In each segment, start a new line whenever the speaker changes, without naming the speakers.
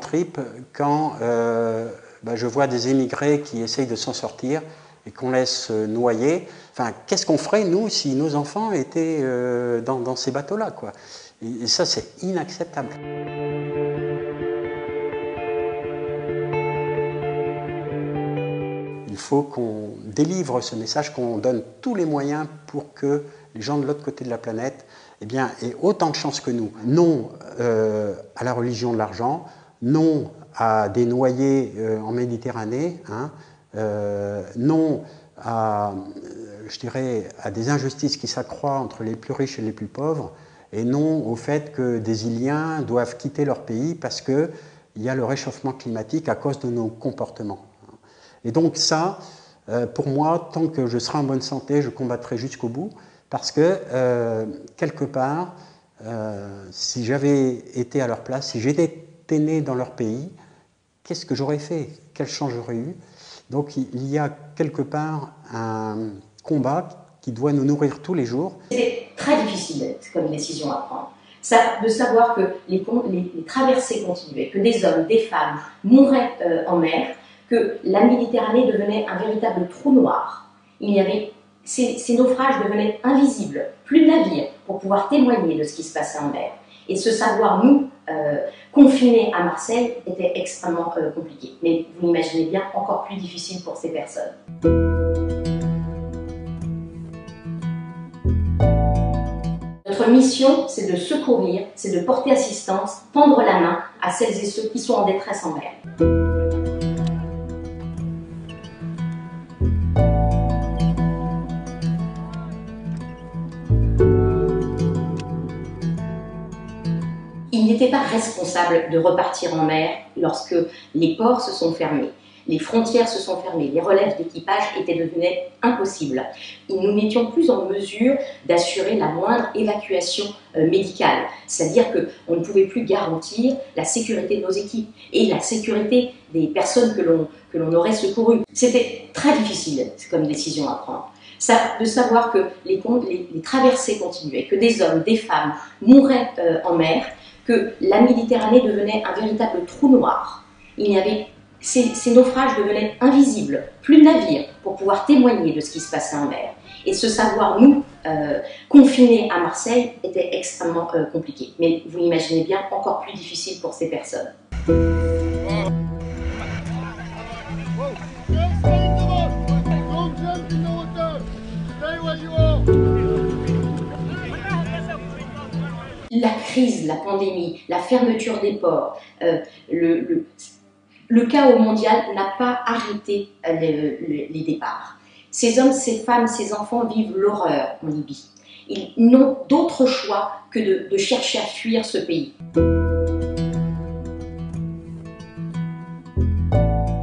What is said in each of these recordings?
tripes quand je vois des émigrés qui essayent de s'en sortir et qu'on laisse noyer. Enfin, qu'est-ce qu'on ferait, nous, si nos enfants étaient dans ces bateaux-là, quoi. Et ça, c'est inacceptable. Il faut qu'on délivre ce message, qu'on donne tous les moyens pour que les gens de l'autre côté de la planète aient autant de chance que nous. Non à la religion de l'argent, non à des noyés en Méditerranée, non à des injustices qui s'accroissent entre les plus riches et les plus pauvres, et non au fait que des Iliens doivent quitter leur pays parce qu'il y a le réchauffement climatique à cause de nos comportements. Et donc ça, pour moi, tant que je serai en bonne santé, je combattrai jusqu'au bout, parce que, quelque part, si j'avais été à leur place, si j'étais né dans leur pays, qu'est-ce que j'aurais fait? Quel change j'aurais eu? Donc il y a quelque part un combat qui doit nous nourrir tous les jours.
C'est très difficile comme décision à prendre. De savoir que les traversées continuaient, que des hommes, des femmes mouraient en mer, que la Méditerranée devenait un véritable trou noir. Ces naufrages devenaient invisibles, plus de navires pour pouvoir témoigner de ce qui se passait en mer. Et ce savoir, nous, confinés à Marseille, était extrêmement compliqué. Mais vous l'imaginez bien, encore plus difficile pour ces personnes. Notre mission, c'est de secourir, c'est de porter assistance, tendre la main à celles et ceux qui sont en détresse en mer. Il n'était pas responsable de repartir en mer lorsque les ports se sont fermés, les frontières se sont fermées, les relèves d'équipage étaient devenues impossibles. Nous n'étions plus en mesure d'assurer la moindre évacuation médicale, c'est-à-dire qu'on ne pouvait plus garantir la sécurité de nos équipes et la sécurité des personnes que l'on aurait secourues. C'était très difficile comme décision à prendre. De savoir que les traversées continuaient, que des hommes, des femmes mouraient en mer, que la Méditerranée devenait un véritable trou noir. Ces naufrages devenaient invisibles, plus de navires pour pouvoir témoigner de ce qui se passait en mer. Et ce savoir, nous, confinés à Marseille, était extrêmement compliqué. Mais vous l'imaginez bien, encore plus difficile pour ces personnes. La crise, la pandémie, la fermeture des ports, le chaos mondial n'a pas arrêté les départs. Ces hommes, ces femmes, ces enfants vivent l'horreur en Libye. Ils n'ont d'autre choix que de chercher à fuir ce pays.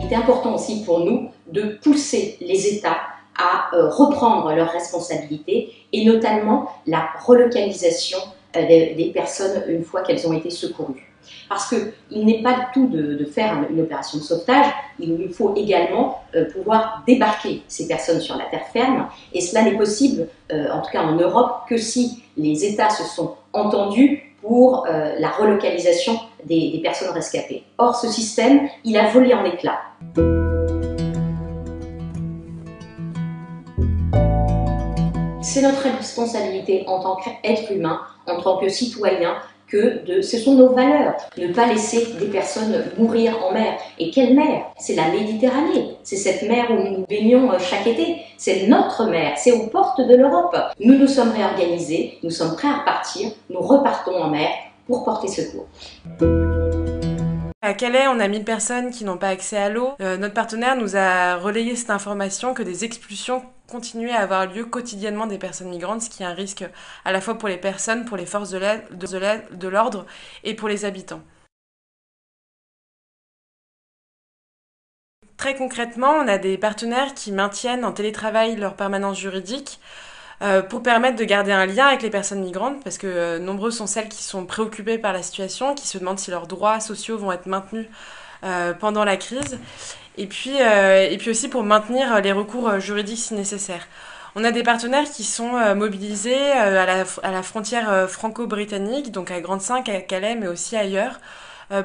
Il est important aussi pour nous de pousser les États à reprendre leurs responsabilités et notamment la relocalisation des personnes une fois qu'elles ont été secourues. Parce qu'il n'est pas du tout de faire une opération de sauvetage, il nous faut également pouvoir débarquer ces personnes sur la terre ferme, et cela n'est possible, en tout cas en Europe, que si les États se sont entendus pour la relocalisation des personnes rescapées. Or, ce système, il a volé en éclats. C'est notre responsabilité en tant qu'être humain, en tant que citoyen, ce sont nos valeurs. Ne pas laisser des personnes mourir en mer. Et quelle mer? C'est la Méditerranée. C'est cette mer où nous baignons chaque été. C'est notre mer. C'est aux portes de l'Europe. Nous nous sommes réorganisés. Nous sommes prêts à repartir. Nous repartons en mer pour porter secours.
À Calais, on a 1000 personnes qui n'ont pas accès à l'eau. Notre partenaire nous a relayé cette information que des expulsions continuaient à avoir lieu quotidiennement des personnes migrantes, ce qui est un risque à la fois pour les personnes, pour les forces de l'ordre et pour les habitants. Très concrètement, on a des partenaires qui maintiennent en télétravail leur permanence juridique pour permettre de garder un lien avec les personnes migrantes, parce que nombreuses sont celles qui sont préoccupées par la situation, qui se demandent si leurs droits sociaux vont être maintenus pendant la crise, et puis aussi pour maintenir les recours juridiques si nécessaire. On a des partenaires qui sont mobilisés à la frontière franco-britannique, donc à Grande-Synthe, à Calais, mais aussi ailleurs,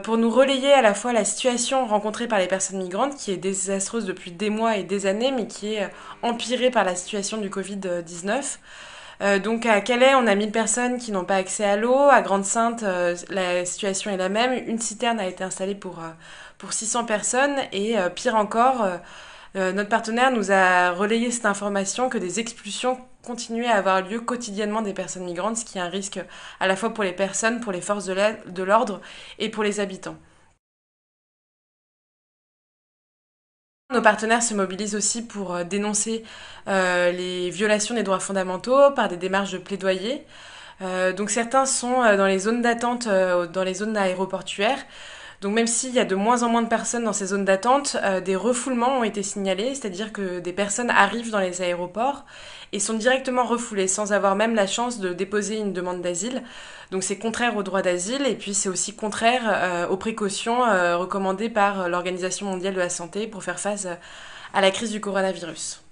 pour nous relayer à la fois la situation rencontrée par les personnes migrantes, qui est désastreuse depuis des mois et des années, mais qui est empirée par la situation du Covid-19. Donc à Calais, on a 1000 personnes qui n'ont pas accès à l'eau. À Grande-Synthe, la situation est la même. Une citerne a été installée pour 600 personnes. Et pire encore, notre partenaire nous a relayé cette information que des expulsions continuaient à avoir lieu quotidiennement des personnes migrantes, ce qui est un risque à la fois pour les personnes, pour les forces de l'ordre et pour les habitants. Nos partenaires se mobilisent aussi pour dénoncer les violations des droits fondamentaux par des démarches de plaidoyer. Donc certains sont dans les zones d'attente, dans les zones aéroportuaires. Donc même s'il y a de moins en moins de personnes dans ces zones d'attente, des refoulements ont été signalés, c'est-à-dire que des personnes arrivent dans les aéroports et sont directement refoulées sans avoir même la chance de déposer une demande d'asile. Donc c'est contraire au droit d'asile et puis c'est aussi contraire aux précautions recommandées par l'Organisation mondiale de la santé pour faire face à la crise du coronavirus.